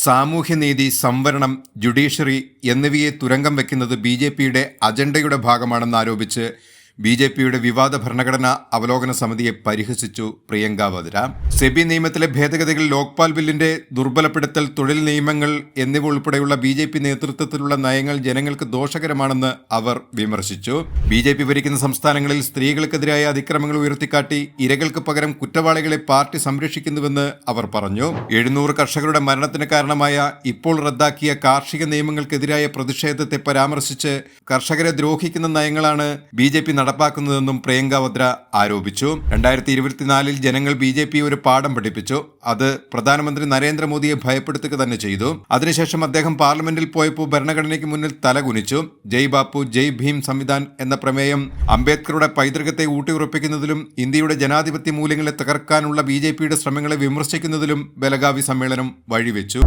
സാമൂഹ്യനീതി, സംവരണം, ജുഡീഷ്യറി എന്നിവയെ തുരങ്കം വയ്ക്കുന്നത് ബി.ജെ.പിയുടെ അജണ്ടയുടെ ഭാഗമാണെന്നാരോപിച്ച് ബി.ജെ.പിയുടെ വിവാദ ഭരണഘടനാ അവലോകന സമിതിയെ പരിഹസിച്ചു പ്രിയങ്ക വദ്ര. സെബി നിയമത്തിലെ ഭേദഗതികൾ, ലോക്പാൽ ബില്ലിന്റെ ദുർബലപ്പെടുത്തൽ, തൊഴിൽ നിയമങ്ങൾ എന്നിവ ഉൾപ്പെടെയുള്ള ബി.ജെ.പി നേതൃത്വത്തിലുള്ള നയങ്ങൾ ജനങ്ങൾക്ക് ദോഷകരമാണെന്ന് അവർ വിമർശിച്ചു. ബി.ജെ.പി ഭരിക്കുന്ന സംസ്ഥാനങ്ങളിൽ സ്ത്രീകൾക്കെതിരായ അതിക്രമങ്ങൾ ഉയർത്തിക്കാട്ടി ഇരകൾക്ക് പകരം കുറ്റവാളികളെ പാർട്ടി സംരക്ഷിക്കുന്നുവെന്ന് അവർ പറഞ്ഞു. 700 കർഷകരുടെ മരണത്തിന് കാരണമായ ഇപ്പോൾ റദ്ദാക്കിയ കാർഷിക നിയമങ്ങൾക്കെതിരായ പ്രതിഷേധത്തെ പരാമർശിച്ച് കർഷകരെ ദ്രോഹിക്കുന്ന നയങ്ങളാണ് ബി.ജെ.പി നടപ്പാക്കുന്നതെന്നും പ്രിയങ്ക വദ്ര ആരോപിച്ചു. 2024 ജനങ്ങൾ ബി.ജെ.പി ഒരു പാഠം പഠിപ്പിച്ചു. അത് പ്രധാനമന്ത്രി നരേന്ദ്രമോദിയെ ഭയപ്പെടുത്തുക തന്നെ ചെയ്തു. അതിനുശേഷം അദ്ദേഹം പാർലമെന്റിൽ പോയപ്പോൾ ഭരണഘടനയ്ക്ക് മുന്നിൽ തലകുനിച്ചു. ജയ് ബാപ്പു ജയ് ഭീം സംവിധാൻ എന്ന പ്രമേയം അംബേദ്കറുടെ പൈതൃകത്തെ ഊട്ടിയുറപ്പിക്കുന്നതിലും ഇന്ത്യയുടെ ജനാധിപത്യ മൂല്യങ്ങളെ തകർക്കാനുള്ള ബി.ജെ.പിയുടെ ശ്രമങ്ങളെ വിമർശിക്കുന്നതിലും ബലഗാവി സമ്മേളനം വഴിവെച്ചു.